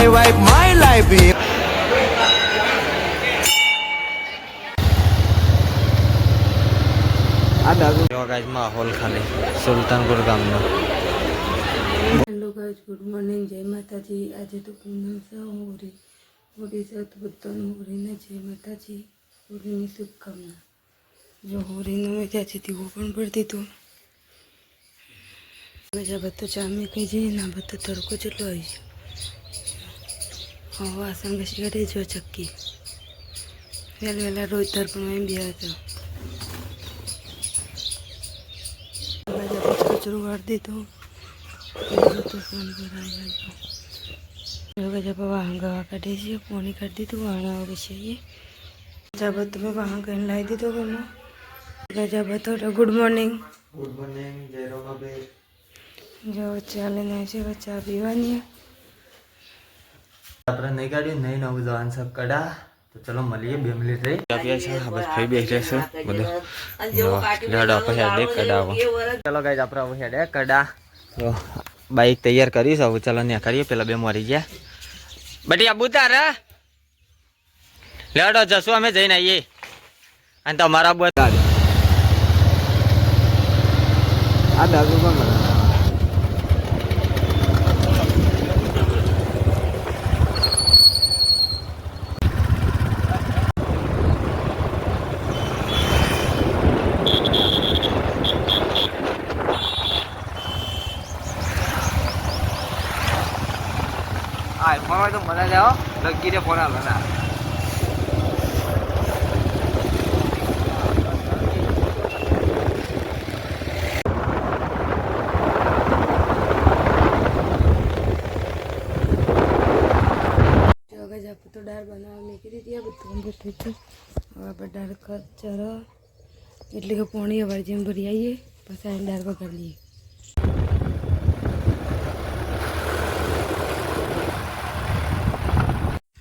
my wife, my life. Guys माहौल खाली सुल्तानपुर गामનો હેલો ગાઈસ, ગુડ મોર્નિંગ, જય માતાજી। આજે તો પૂનમ છે, હોળી છે તો બધાને હોળીને જય માતાજી, હોળીની શુભકામના। જો હોળીનો મજાથી દીવો પણ ભરી દીધો। મજા બધો ચામી કહી જઈએ ના બધો તડકો જેટલો આવી છે। હા વાસણ ઘસી કાઢી જો ચક્કી વહેલા રોજ તરપણ બી હતા। કચરો વાળી દીધો તો ફોન કરાવી જब वहाँ गवा काटे से पानी कर दी तो वहाँ हो गई जब तुम्हें वहाँ कहीं लाई दी तो जब थोड़ा गुड मॉर्निंग जय रोमाबे जो बच्चा लेने से बच्चा पीवानी है આપણે નહીં કાઢ્યું નહીં નવું જવાન છે કડા તો ચલો મળીએ 2 મિનિટ રહી આપ્યા છે બસ ફઈ બેઠે છે બધો લેડો આપણે હેડે કડાવો ચલો ગાઈસ આપણે હવે હેડે કડા તો બાઈક તૈયાર કરી છે હવે ચલો ને કરીએ પેલા બે મરી ગયા બટી આબુ તારા લેડો જશું અમે જઈને આવીએ અને તમારા બધા આ દાદુ પણ फोन तो मजा जाओ लगी रे फोन आलो ना तो डार बनावा मेकी दी अब तुम बैठे थे अब डार का चरा એટલે કે પાણી અવાર જેમ ભરી આવીએ પછી આ ડાર વઘાર લઈએ।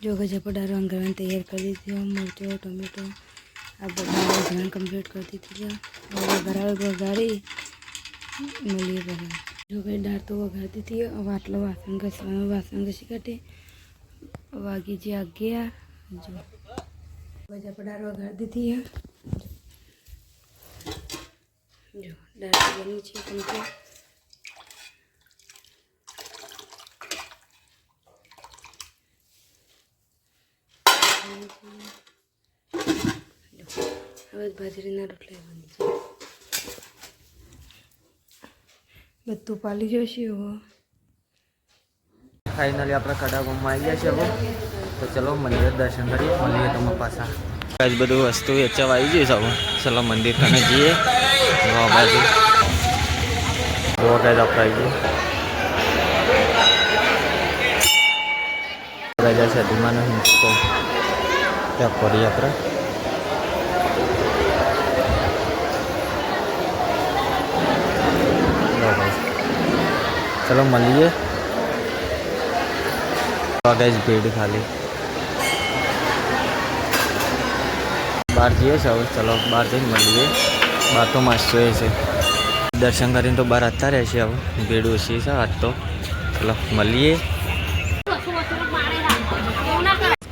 जो गजा पर डार वंगरवान तैयार कर दी थी, मिर्चों टमाटो अब वंगरवान कंप्लीट कर दी थी और वघारी मलिए बना जो गई डार तो वघार दी थी। अब आटलो वासन घसी काटे अब आगे जी आ गया जो गजा पर डार वघार दी थी जो डार बनी है कंप्लीट। હવે બાજરીના રોટલા બની છે બધું પાલી જશે હવે फाइनली આપણે કડા ગામમાં આવી ગયા છે હવે તો ચલો મંદિર દર્શન કરીએ મળીએ તમે પાછા ગાઈસ બધું વસ્તુ વેચવા આવી ગઈ છે હવે ચલો મંદિર કને જઈએ આ બાજુ જો ગાઈસ આપણે આવી ગયા ગાઈસ છે દિમાનો હિંચકો ત્યાં પડી આપણે चलो मलिए गाइस भीड़ खाली बाहर जाइए सब चलो बाहर जाइए मलिए बाहर तो मस्त है दर्शन करें तो बाहर आता रहे अब भीड़ ओછી છે आज तो चलो मलिए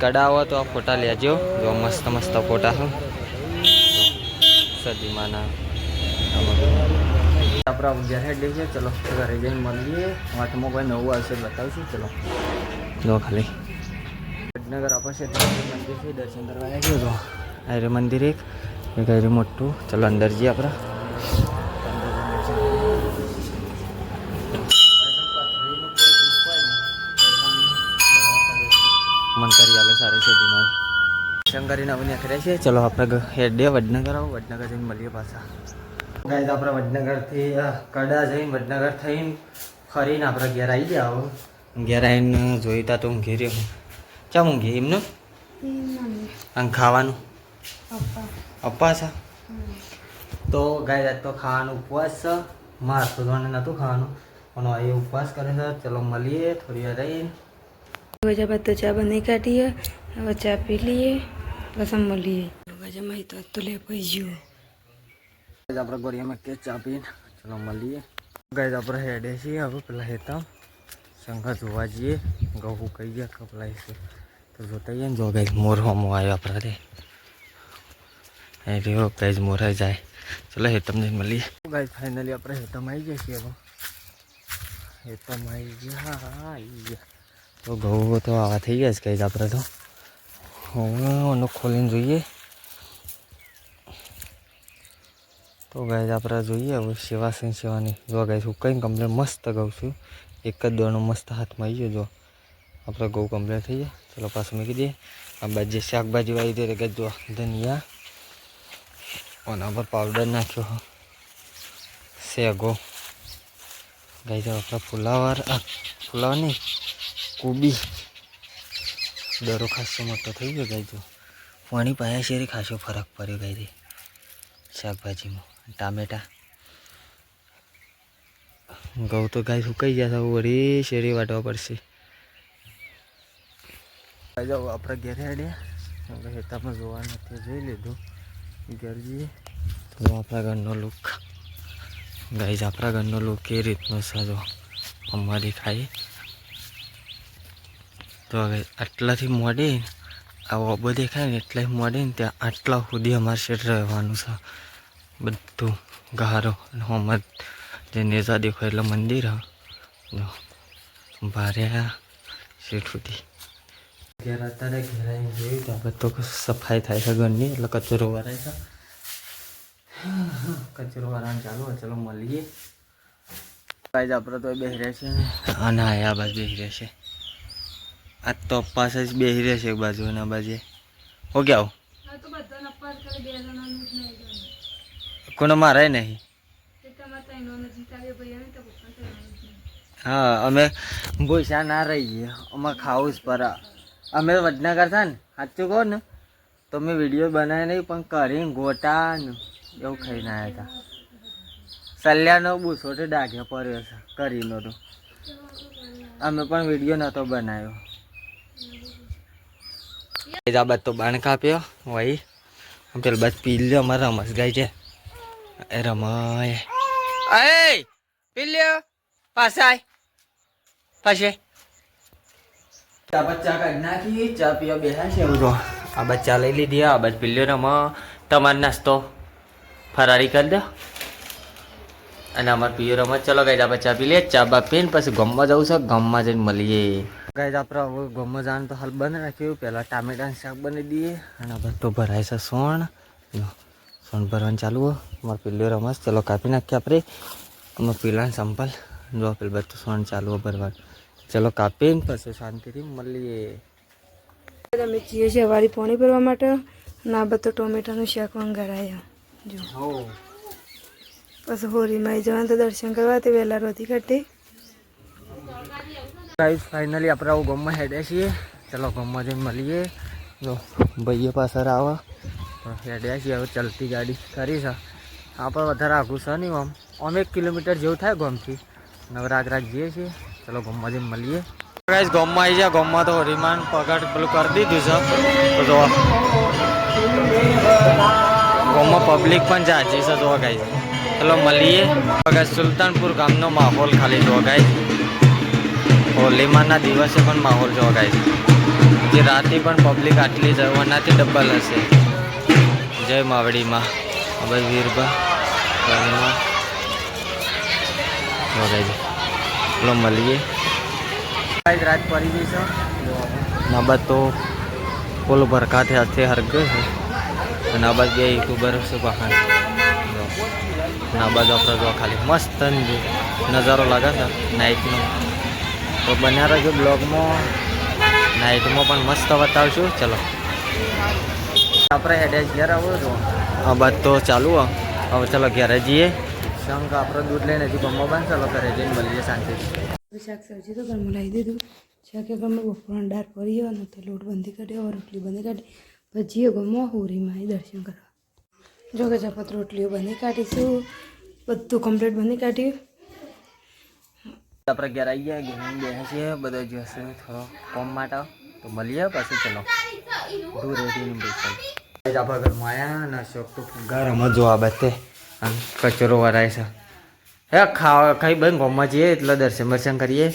कड़ा हुआ तो आप फोटा ले जाओ जो मस्त मस्त फोटा हो सदीमाना अपना घर हेड लीजिए चलो घरे जाए मलिए वाटમાં કોઈ નવું આવશે બતાવશું ચલો જો ખાલી વડનગર આપણે મંદિર છે દર્શન કરવા આવ્યા તો આયરે મંદિર એક આયરે મોટું ચલો અંદર જઈએ આપણે મંતરી આવે સારી છે દિમાગ શંકરીને આપણે નીકળ્યા છે ચલો આપણે હેડ વડનગર આવો વડનગર જઈને મળીએ પાછા गाइस આપણે વડનગરથી કડા જઈને વડનગર થઈને ફરીને આપણે ઘેર આવી ગયા આવો ઘેર આવીને જોઈતા તો ઊંઘી રહ્યો ચા ઊંઘી એમનું અને ખાવાનું અપ્પા છે તો ગાઈસ આજ તો ખાવાનું ઉપવાસ છે માર તો જોને નહોતું ખાવાનું પણ એ ઉપવાસ કરે છે ચલો મળીએ થોડી વાર રહીને गजा बात तो चा बनी काटी है अब चा पी लिए पसंद मलिए गजा मैं तो ले पैजू આપણે ગોળિયામાં કે ચા પીને ચલો મળીએ ગાઈસ આપણે હેડે છીએ હવે પેલા હેતા શંકર જોવા જઈએ ઘઉં કહી ગયા કપલાય છે તો જોતા જઈએ ને જો ગાઈસ મોર હોમો આવ્યો આપણે એ રહ્યો ગાઈસ મોર જાય. ચલો હેતમને મળીએ ગાઈસ. ફાઇનલી આપણે હેતમ આવી ગયા છીએ. હવે હેતમ આવી ગયા તો ઘઉં તો આવા થઈ ગયા છે ગાઈસ. આપણે તો હવે ખોલીને જોઈએ તો ગાઈસ આપણે જોઈએ હવે સેવા છે સેવાની. જો ગાઈસ હું કંઈ કમ્પ્લેટ મસ્ત ઘઉં છું. એક જ દોણો મસ્ત હાથમાં આવી ગયો. જો આપણે ઘઉં કમ્પ્લેટ થઈ જાય. ચલો પાછું મૂકી દઈએ. આ બાજુ જે શાકભાજી વાવી દે ગાઈસ. જો ધનિયા ઓના પર પાવડર નાખ્યો શેગો ગાઈસ. આપણે ફુલાવર નહીં કોબી દરો ખાસો મોટો થઈ ગયો ગાઈસ. જો પાણી પાયા શેરી ખાસો ફરક પડ્યો ગાઈસ શાકભાજીમાં. ટામેટા ઘઉં તો ગાય સુકાઈ ગયા છે. વળી શેરી વાટવા પડશે. જાઓ આપણે ઘેર હેડ્યા હેતામાં જોવા નથી જોઈ લીધું. ઘેર જઈએ તો આપણા ઘરનો લુક ગાઈઝ. આપણા ઘરનો લુક એ રીતનો છે. જો અમારી ખાઈ તો હવે આટલાથી મોડી આ ઓબો દેખાય ને એટલાથી મોડી ને ત્યાં આટલા સુધી અમારે શેઠ રહેવાનું છે. બધું ગારો હોમત જે નેજા દેખો એટલે મંદિર ભાર્યા શેઠ સુધી. ઘેર અત્યારે ઘેરાઈને જોયું તો આપણે તો સફાઈ થાય છે ઘરની. એટલે કચરો વરાય છે. કચરો વાળવાનું ચાલુ હોય. ચલો મળીએ ગાઈઝ. આપણે તો બેસી રહ્યા છે અને આ બાજુ બેસી રહ્યા છે. આ તો અપ્પાસ જ બેસી રહ્યા છે એક બાજુ અને આ બાજુ હો ગયા કોને મારાય નહીં. હા અમે ભૂસા ના રહીએ. અમે ખાવું જ પર અમે વડનગર થાય ને સાચું કહો ને તો મેં વિડીયો બનાવ્યા નહીં પણ કરીને ગોટા ને એવું ખાઈને આવ્યા હતા. સલ્યાનો બુસોટે ડાઘ્યો પડ્યો છે કરીને તો અમે પણ વિડીયો નહોતો બનાવ્યો. આ બાદ તો બાણ કાપ્યો વહી પેલા બાદ પી લ્યો. અમારે રમસ ગાય છે એ રમાય એ પી લ્યો પાછા પાસે ચા બચ્ચા કાઢી નાખી. ચા પીવા બેઠા છે એવું તો આ બચ્ચા લઈ લીધી. આ બાદ પી લ્યો રમા. તમારો નાસ્તો ફરારી કરી દો અને અમારે પીયો રમત. ચલો ગાઈઝ આપણે ચા પી લઈએ. ચા બા પીને પછી ગામમાં જવું છે. ગામમાં જઈને મળીએ ગાઈઝ. આપણે હવે ગામમાં જવાનું તો હાલ બંધ રાખ્યું. પહેલાં ટામેટાનું શાક બનાવી દઈએ અને આ બધું ભરાય છે સોણ. સોણ ભરવાનું ચાલુ હોય. અમારે પીલ્યો રમત. ચલો કાપી નાખીએ આપણે. અમે પીલાને સંપલ જો પેલું બધું સોણ ચાલુ હોય ભરવાનું. ચલો કાપીને પછી શાંતિથી મળીએ. અમે જઈએ છીએ વાળી પાણી ભરવા માટે અને આ બધું ટોમેટાનું શાક વંગારાયા. જો પછી હોળીમાં આવી જવાનું તો દર્શન કરવા તે વહેલા રોતી કાઢી. ગાઈસ ફાઇનલી આપણે આવું ગામમાં હેડ્યા છીએ. ચલો ગામમાં જઈને મળીએ. જો ભાઈએ પાછળ આવે તો હેડ્યા છીએ. હવે ચાલતી ગાડી કરી છે. આપણે વધારે આઘું છે નહીં. આમ 1 કિલોમીટર જેવું થાય ગામથી. નવરાગ જઈએ છીએ. ચલો ગામમાં જઈને મળીએ. ગાઈસ ગામમાં આવી જાય. ગામમાં તો હોળીમાં પગાર પેલું કરી દીધું છે. તો જો ગામમાં પબ્લિક પણ જાજી છે. જોવા ગાઈસ ચલો મળીએ. સુલતાનપુર ગામનો માહોલ ખાલી જોવા ગાઈસ. હોલીમાંના દિવસે પણ માહોલ જોવા ગાઈસ. જે રાતે પણ પબ્લિક આટલી જવાનાથી ડબલ હશે. જય માવડીમાં હવે વીરબા ચલો મળીએ. રાત પડી ગઈ છે. નાબાદ તો ફૂલ ભરકાથી હાથે હરગે છે અને આ બાદ બે યુટ્યુબર છે બહાર. નાબાદ આપણે જો ખાલી મસ્ત નજારો લાગે છે નાઇટનો. તો બન્યા રહેજો બ્લોગમાં. નાઇટમાં પણ મસ્ત બતાવશું. ચલો આપણે હેડે ઘેર આવો છો. આ બાદ તો ચાલુ હવે ચલો ઘેરે જઈએ. શંખ આપણે દૂધ લઈને હજી ગમવા બંધ. ચલો ઘરે જઈને મળીએ શાંતિ. શાક સબ્જી તો ઘરમાં લાવી દીધું. શાક ઘરમાં બપોરનો દાળ પડી ગયો ને તો લોટ બંધી કાઢ્યો. રોટલી બંધી કાઢી પછી ગમવા હોળીમાં દર્શન કરવા. જો કે ચપાત રોટલીઓ બંધી કાઢીશું. બધું કમ્પ્લીટ બંધી કાઢ્યું. આપણે ઘેર આવી ગયા. ઘેર બેસે છીએ બધા જશે થોડો કોમ માટે. તો મળીએ પછી. ચલો દૂર રેડીને બેસી આપણા ઘરમાં આવ્યા અને શોખ તો ઘરમાં જોવા બાતે કચરો વરાય છે. હે ખાઈ બંધ ગામમાં જઈએ એટલે દર્શન કરીએ.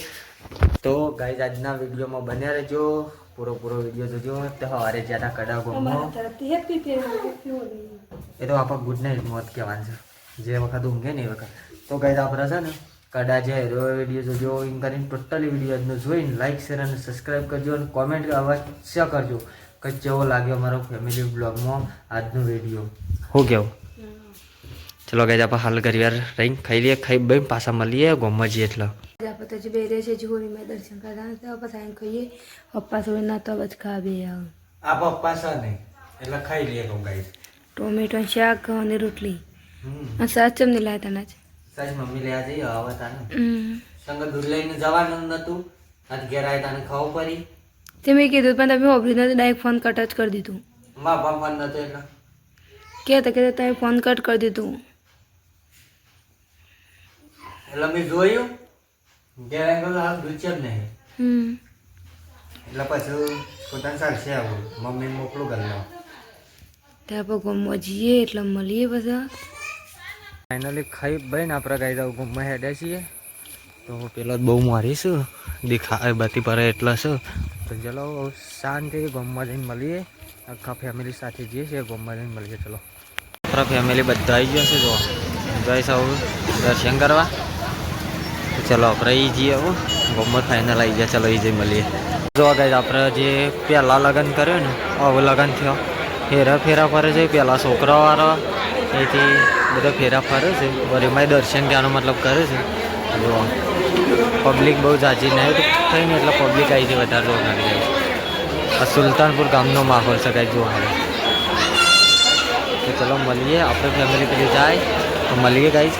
તો ગાઈઝ આજના વિડીયોમાં બન્યા રહેજો, પૂરો વિડીયો જોજો. તો સવારે જ્યાં કડા ગોમમાં એ તો આપણે ગુડ નાઇટ મોત કહેવાનું છે, જે વખત ઊંઘે ને એ વખત. તો ગાઈઝ આપણે છે ને કડા જે વિડીયો જોજો, એમ કરીને ટોટલી વિડીયો જોઈને લાઈક શેર અને સબસ્ક્રાઈબ કરજો અને કોમેન્ટ અવશ્ય કરજો કે કેવો લાગ્યો અમારો ફેમિલી બ્લોગમાં આજનો વિડીયો. શું કેવું? ચલો ગાઈઝ આપણે હાલ ઘર વાર રહીને ખાઈ લઈએ, ખાઈ ભાઈ પાછા મળીએ ગોમમાં જઈએ એટલે. આપણે તો બે રહે છે જોડી મેં દર્શન કરતા નથી, પછી આવીને ખાઈએ. પપ્પા થોડી ના તો જ ખા બે આવ આ પપ્પા છે નહીં એટલે ખાઈ લઈએ તો ગાઈઝ. ટોમેટો શાક અને રોટલી અને સાચ ચમની લાયા તને જ સાચ મમ્મી લેવા જઈએ હવે તાને સંગ દૂધ લઈને જવાનું નતું, આજ ઘેર આવી તાને ખાવું પડી. તે મેં કીધું પણ તમે ઓબરી નથી, ડાયરેક્ટ ફોન કટ જ કરી દીધું. મા બાપ પણ નતો એટલે કહેતા તમે ફોન કટ કરી દીધું. એટલે મેં જોયું ઘેર આવી હાલ દૂધ છે જ નહીં એટલે પછી પોતાને ચાલશે આવું મમ્મીને મોકલું ઘરનો. ત્યાં આપણે ગમવા જઈએ એટલે મળીએ બધા. ફાઇનલી ખાઈ ભાઈ ને આપણે ગાઈ દઉં ગમમાં હેડ્યા છીએ. તો પેલો બહુ મારીશું દેખા બધી પડે એટલે શું. તો ચલો શાંતિ ગમમાં જઈને મળીએ, આખા ફેમિલી સાથે જઈએ છીએ ગમમાં જઈને મળીએ. ચલો આપણા ફેમિલી બધા આવી ગયો છે, જો જઈશ આવું દર્શન કરવા. તો ચલો આપણે એ જઈએ આવું ગમમાં ફાઇનલ આવી ગયા. ચલો એ જઈ મળીએ. જો ગાઈઝ આપણે જે પહેલાં લગ્ન કર્યો ને આવું લગ્ન થયો, ફેરા ફરે છે પહેલાં છોકરાવાળો એથી બધા ફેરા ફરે છે. વરીમાં દર્શન ત્યાંનો મતલબ કરે છે. જો પબ્લિક બહુ ઝાઝી નહીં થઈ ને એટલે પબ્લિક આવી છે વધારે જોવા જાય. આ સુલતાનપુર ગામનો માહોલ છે કાંઈ જોવા મળે. તો ચલો મળીએ, આપણે ફેમિલી પેલી જાય તો મળીએ ગાઈઝ.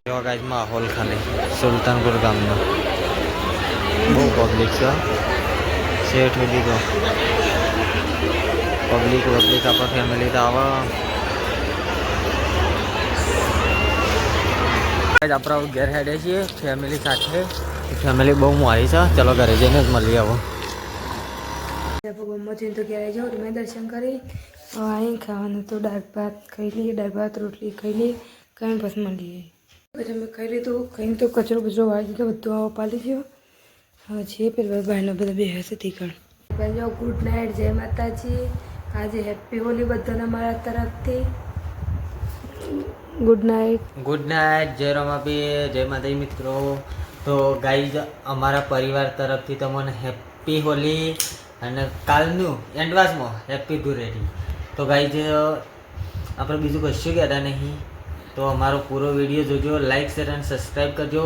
જો ગાઈઝ માહોલ ખાલી સુલતાનપુર ગામનો બહુ પબ્લિક છે. શેઠ દીધો પબ્લિક આપણા ફેમિલી તો આવે. આપણે ઘેર હેડે છીએ ફેમિલી સાથે. ફેમિલી બહુ મારી છે. ચલો ઘરે જઈને જ મળીએ. આવો ગમત તો ઘેરે જાઉં તો મેં દર્શન કરી અહીં ખાવાનું તો દાળ ભાત ખાઈ લઈએ, દાળ ભાત રોટલી ખાઈ લઈએ, ખાઈને પછી મળીએ. પછી અમે ખાઈ લીધું, ખાઈને તો કચરો બચરો વાળી દીધો, બધું આવો પાલી ગયો. હવે છે પેલા ભાઈના બધા બે હશે તીકણ. ભાઈ જાઓ ગુડ નાઇટ, જય માતાજી. આજે હેપી હોલી બધાને મારા તરફથી. Good night. ગુડ નાઇટ, જય રમાપી, જય માતાજી મિત્રો. તો ગાઈઝ અમારા પરિવાર તરફથી તમને હેપી હોલી અને કાલનું એડવાન્સમાં હેપી ધૂળેટી. તો ગાઈઝ આપણે બીજું કશું કહેતા નહીં. તો અમારો પૂરો વિડીયો જોજો, લાઈક શેર અને સબસ્ક્રાઈબ કરજો.